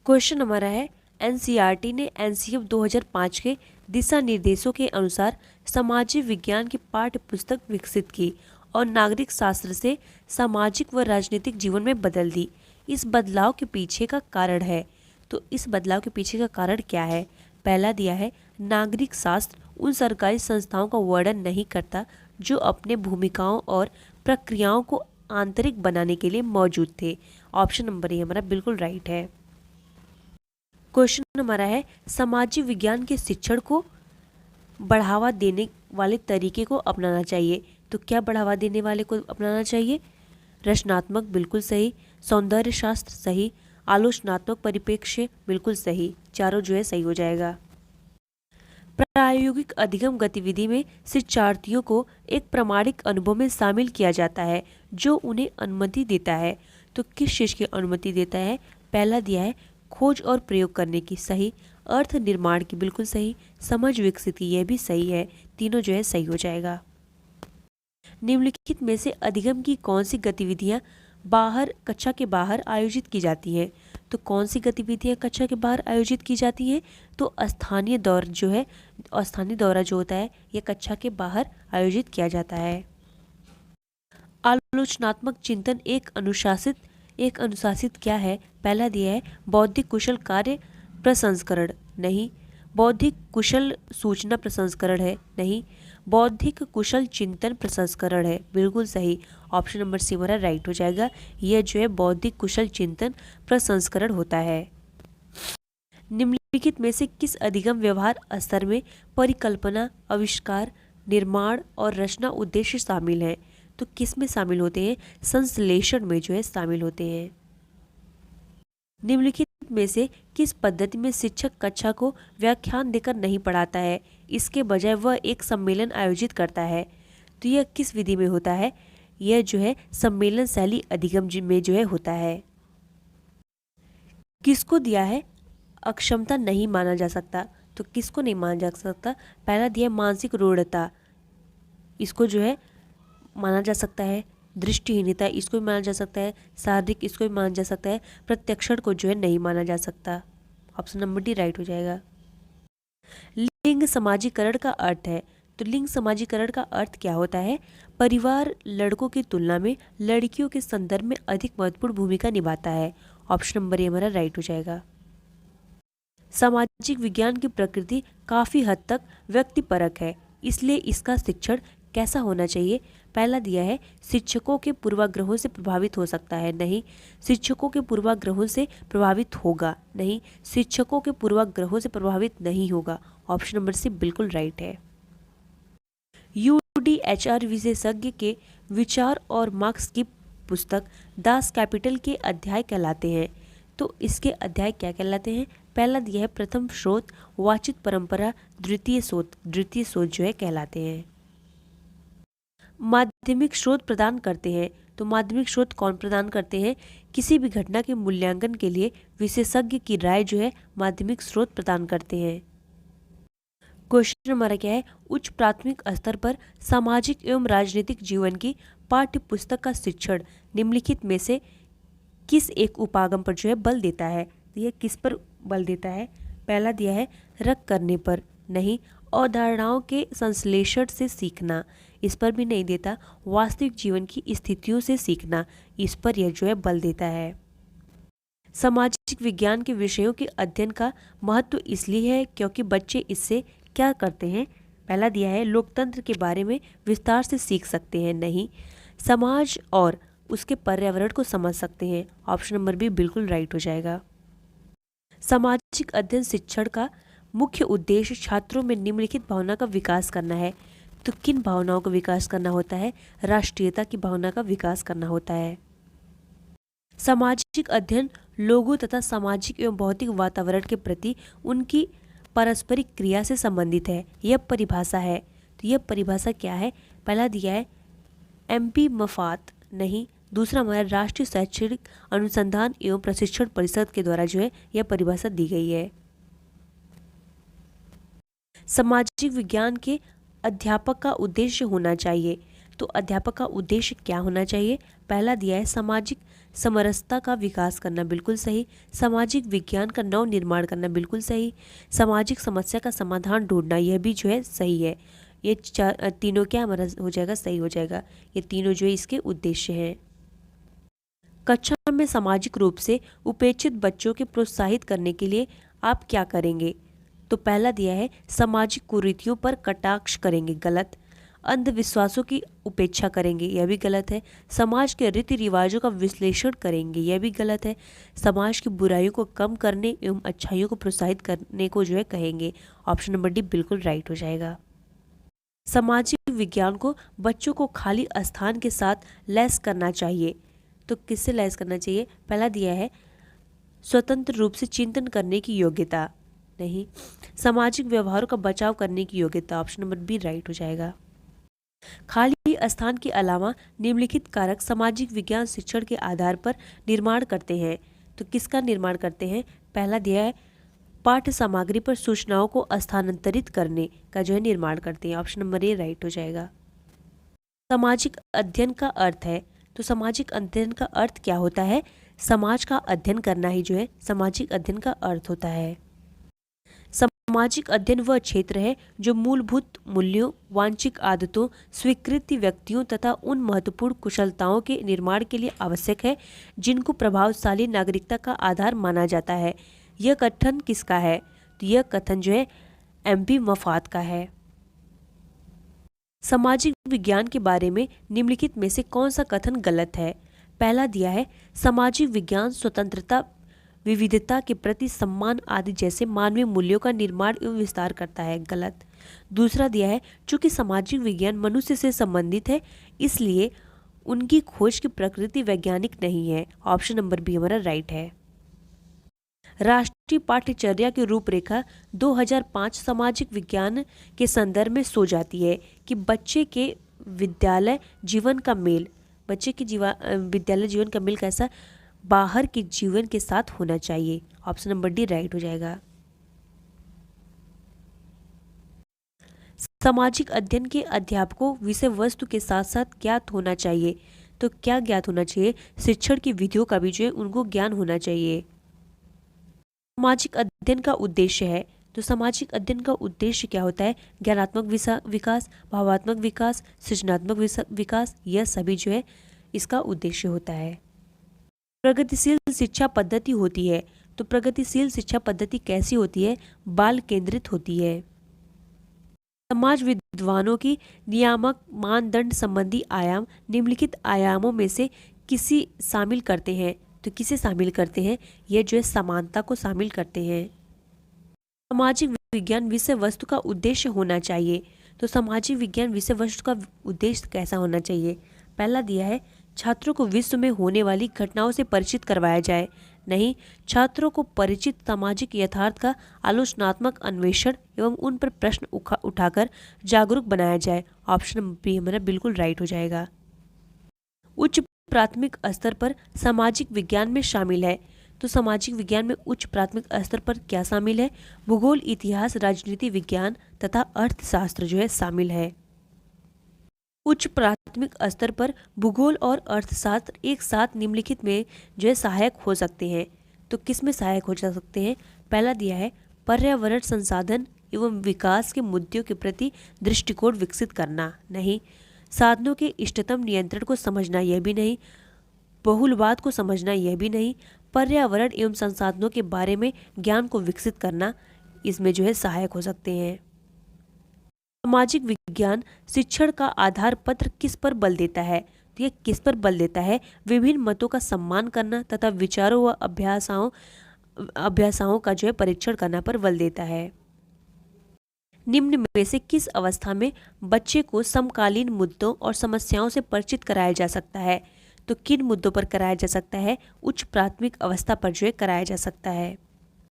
Question हमारा है NCERT ने एनसीएफ 2005 के दिशा निर्देशों के अनुसार सामाजिक विज्ञान की पाठ्य पुस्तक विकसित की और नागरिक शास्त्र से सामाजिक व राजनीतिक जीवन में बदल दी। इस बदलाव के पीछे का कारण है, तो इस बदलाव के पीछे का कारण क्या है? पहला दिया है नागरिक शास्त्र उन सरकारी संस्थाओं का वर्णन नहीं करता जो अपने भूमिकाओं और प्रक्रियाओं को आंतरिक बनाने के लिए मौजूद थे। ऑप्शन नंबर ए हमारा बिल्कुल राइट है। क्वेश्चन हमारा है सामाजिक विज्ञान के शिक्षण को बढ़ावा देने वाले तरीके को अपनाना चाहिए। तो क्या बढ़ावा देने वाले को अपनाना चाहिए? रचनात्मक बिल्कुल सही, सौंदर्य शास्त्र सही, आलोचनात्मक परिप्रेक्ष्य बिल्कुल सही। चारों जो है सही हो जाएगा। प्रायोगिक अधिगम गतिविधि में शिक्षार्थियों को एक प्रामाणिक अनुभव में शामिल किया जाता है जो उन्हें अनुमति देता है। तो किस चीज़ की अनुमति देता है? पहला दिया है खोज और प्रयोग करने की, सही। अर्थ निर्माण की बिल्कुल सही, समझ विकसित की, यह भी सही है। तीनों जो है सही हो जाएगा। निम्नलिखित में से अधिगम की कौन सी गतिविधियां कक्षा के बाहर आयोजित की जाती हैं? तो कौन सी गतिविधियां कक्षा के बाहर आयोजित की जाती हैं? तो स्थानीय दौरा जो होता है यह कक्षा के बाहर आयोजित किया जाता है। आलोचनात्मक चिंतन एक अनुशासित क्या है? पहला दिया है बौद्धिक कुशल कार्य प्रसंस्करण, नहीं। बौद्धिक कुशल सूचना प्रसंस्करण है, नहीं। बौद्धिक कुशल चिंतन प्रसंस्करण है, बिल्कुल सही। ऑप्शन नंबर सी हमारा राइट हो जाएगा। यह जो है बौद्धिक कुशल चिंतन प्रसंस्करण होता है। निम्नलिखित में से किस अधिगम व्यवहार स्तर में परिकल्पना, आविष्कार, निर्माण और रचना उद्देश्य शामिल हैं? तो किस में शामिल होते हैं? संश्लेषण में जो है शामिल होते हैं। निम्नलिखित में से किस पद्धति में शिक्षक कक्षा को व्याख्यान देकर नहीं पढ़ाता है, इसके बजाय वह एक सम्मेलन आयोजित करता है? तो यह किस विधि में होता है? यह जो है सम्मेलन शैली अधिगम में जो है होता है। किसको दिया है अक्षमता नहीं माना जा सकता? तो किसको नहीं माना जा सकता? पहला दिया मानसिक रूढ़ता, इसको जो है माना जा सकता है। दृष्टिहीनता इसको भी माना जा सकता है। शारीरिक इसको भी माना जा सकता है। प्रत्यक्षण को जो है नहीं माना जा सकता। ऑप्शन नंबर डी राइट हो जाएगा। लिंग समाजीकरण का अर्थ है, तो लिंग समाजीकरण का अर्थ क्या होता है? परिवार लड़कों की तुलना में लड़कियों के संदर्भ में अधिक महत्वपूर्ण भूमिका निभाता है। ऑप्शन नंबर ए हमारा राइट हो जाएगा। सामाजिक विज्ञान की प्रकृति काफी हद तक व्यक्तिपरक है, इसलिए इसका शिक्षण कैसा होना चाहिए? पहला दिया है शिक्षकों के पूर्वाग्रहों से प्रभावित हो सकता है, नहीं। शिक्षकों के पूर्वाग्रहों से प्रभावित होगा, नहीं। शिक्षकों के पूर्वाग्रहों से प्रभावित नहीं होगा। ऑप्शन नंबर सी बिल्कुल राइट है। यूडीएचआर विशेषज्ञ के विचार और मार्क्स की पुस्तक दास कैपिटल के अध्याय कहलाते हैं। तो इसके अध्याय क्या कहलाते हैं? पहला दिया है प्रथम स्रोत, वाचित परंपरा, द्वितीय स्रोत जो है कहलाते हैं। माध्यमिक स्रोत प्रदान करते हैं, तो माध्यमिक स्रोत कौन प्रदान करते हैं? किसी भी घटना के मूल्यांकन के लिए विशेषज्ञ की राय जो है माध्यमिक स्रोत प्रदान करते हैं। क्वेश्चन हमारा क्या है? उच्च प्राथमिक स्तर पर सामाजिक एवं राजनीतिक जीवन की पाठ्य पुस्तक का शिक्षण निम्नलिखित में से किस एक उपागम पर जो है बल देता है? तो यह किस पर बल देता है? पहला दिया है रख करने पर, नहीं। अवधारणाओं के संश्लेषण से सीखना, इस पर भी नहीं देता। वास्तविक जीवन की स्थितियों से सीखना, इस पर यह जो है बल देता है। सामाजिक विज्ञान के विषयों के अध्ययन का महत्व इसलिए है क्योंकि बच्चे इससे क्या करते हैं? पहला दिया है लोकतंत्र के बारे में विस्तार से सीख सकते हैं, नहीं। समाज और उसके पर्यावरण को समझ सकते हैं। ऑप्शन नंबर बी बिल्कुल राइट हो जाएगा। सामाजिक अध्ययन शिक्षण का मुख्य उद्देश्य छात्रों में निम्नलिखित भावना का विकास करना है। तो किन भावनाओं का विकास करना होता है? राष्ट्रीयता की भावना का विकास करना होता है। सामाजिक अध्ययन लोगों तथा सामाजिक एवं भौतिक वातावरण के प्रति उनकी पारस्परिक क्रिया से संबंधित है। यह परिभाषा है, तो यह परिभाषा क्या है? पहला दिया है MP मफात, नहीं। दूसरा हमारा राष्ट्रीय शैक्षणिक अनुसंधान एवं प्रशिक्षण परिषद के द्वारा जो है यह परिभाषा दी गई है। सामाजिक विज्ञान के अध्यापक का उद्देश्य होना चाहिए, तो अध्यापक का उद्देश्य क्या होना चाहिए? पहला दिया है सामाजिक समरसता का विकास करना बिल्कुल सही, सामाजिक विज्ञान का नव निर्माण करना बिल्कुल सही, सामाजिक समस्या का समाधान ढूंढना यह भी जो है सही है। ये तीनों क्या हमारा हो जाएगा, सही हो जाएगा। ये तीनों जो है इसके उद्देश्य हैं। कक्षा में सामाजिक रूप से उपेक्षित बच्चों के प्रोत्साहित करने के लिए आप क्या करेंगे? तो पहला दिया है सामाजिक कुरीतियों पर कटाक्ष करेंगे, गलत। अंधविश्वासों की उपेक्षा करेंगे, यह भी गलत है। समाज के रीति रिवाजों का विश्लेषण करेंगे, यह भी गलत है। समाज की बुराइयों को कम करने एवं अच्छाइयों को प्रोत्साहित करने को जो है कहेंगे। ऑप्शन नंबर डी बिल्कुल राइट हो जाएगा। सामाजिक विज्ञान को बच्चों को खाली स्थान के साथ लैस करना चाहिए, तो किससे लैस करना चाहिए? पहला दिया है स्वतंत्र रूप से चिंतन करने की योग्यता, नहीं। सामाजिक व्यवहारों का बचाव करने की योग्यता, ऑप्शन नंबर बी राइट हो जाएगा। खाली स्थान के अलावा निम्नलिखित कारक सामाजिक विज्ञान शिक्षण के आधार पर निर्माण करते हैं, तो किसका निर्माण करते हैं? पहला दिया है पाठ्य सामग्री पर सूचनाओं को स्थानांतरित करने का जो है निर्माण करते हैं, ऑप्शन नंबर ए राइट हो जाएगा। सामाजिक अध्ययन का अर्थ है, तो सामाजिक अध्ययन का अर्थ क्या होता है? समाज का अध्ययन करना ही जो है सामाजिक अध्ययन का अर्थ होता है। सामाजिक अध्ययन वह क्षेत्र है जो मूलभूत मूल्यों, वांछित आदतों, स्वीकृति व्यक्तियों तथा उन महत्वपूर्ण कुशलताओं के निर्माण के लिए आवश्यक है जिनको प्रभावशाली नागरिकता का आधार माना जाता है। यह कथन किसका है? तो यह कथन जो है एमपी मफात का है। सामाजिक विज्ञान के बारे में निम्नलिखित में से कौन सा कथन गलत है? पहला दिया है सामाजिक विज्ञान स्वतंत्रता, विविधता के प्रति सम्मान आदि जैसे मानवीय मूल्यों का निर्माण एवं विस्तार करता है, गलत। दूसरा दिया है चूंकि सामाजिक विज्ञान मनुष्य से संबंधित है इसलिए उनकी खोज की प्रकृति वैज्ञानिक नहीं है, ऑप्शन नंबर बी हमारा राइट है। राष्ट्रीय पाठ्यचर्या की रूपरेखा 2005 सामाजिक विज्ञान के संदर्भ में सो जाती है कि बच्चे के विद्यालय जीवन का मेल, बच्चे के विद्यालय जीवन का मेल कैसा? बाहर के जीवन के साथ होना चाहिए, ऑप्शन नंबर डी राइट हो जाएगा। सामाजिक अध्ययन के अध्यापकों विषय वस्तु के साथ साथ ज्ञात होना चाहिए, तो क्या ज्ञात होना चाहिए? शिक्षण की विधियों का भी जो है उनको ज्ञान होना चाहिए। सामाजिक अध्ययन का उद्देश्य है, तो सामाजिक अध्ययन का उद्देश्य क्या होता है? ज्ञानात्मक विकास, भावात्मक विकास, सृजनात्मक विकास, यह सभी जो है इसका उद्देश्य होता है। प्रगतिशील शिक्षा पद्धति होती है, तो प्रगतिशील शिक्षा पद्धति कैसी होती है? बाल केंद्रित होती है। समाज विद्वानों की नियामक मानदंड संबंधी आयाम निम्नलिखित आयामों में से किसी शामिल करते हैं, तो किसे शामिल करते हैं? यह जो है समानता को शामिल करते हैं। सामाजिक विज्ञान विषय वस्तु का उद्देश्य होना चाहिए, तो सामाजिक विज्ञान विषय वस्तु का उद्देश्य कैसा होना चाहिए? पहला दिया है छात्रों को विश्व में होने वाली घटनाओं से परिचित करवाया जाए, नहीं। छात्रों को परिचित सामाजिक यथार्थ का आलोचनात्मक अन्वेषण एवं उन पर प्रश्न उठाकर जागरूक बनाया जाए, ऑप्शन बी हमारा बिल्कुल राइट हो जाएगा। उच्च प्राथमिक स्तर पर सामाजिक विज्ञान में शामिल है, तो सामाजिक विज्ञान में उच्च प्राथमिक स्तर पर क्या शामिल है? भूगोल, इतिहास, राजनीति विज्ञान तथा अर्थशास्त्र जो है शामिल है। उच्च प्राथमिक स्तर पर भूगोल और अर्थशास्त्र एक साथ निम्नलिखित में जो है सहायक हो सकते हैं, तो किस में सहायक हो जा सकते हैं? पहला दिया है पर्यावरण संसाधन एवं विकास के मुद्दों के प्रति दृष्टिकोण विकसित करना, नहीं। साधनों के इष्टतम नियंत्रण को समझना, यह भी नहीं। बहुलवाद को समझना, यह भी नहीं। पर्यावरण एवं संसाधनों के बारे में ज्ञान को विकसित करना, इसमें जो है सहायक हो सकते हैं। सामाजिक विज्ञान शिक्षण का आधार पत्र किस पर बल देता है? तो यह किस पर बल देता है? विभिन्न मतों का सम्मान करना तथा विचारों व अभ्यासों का जो है परीक्षण करना पर बल देता है। निम्न में से किस अवस्था में बच्चे को समकालीन मुद्दों और समस्याओं से परिचित कराया जा सकता है? तो किन मुद्दों पर कराया जा सकता है? उच्च प्राथमिक अवस्था पर जो है कराया जा सकता है।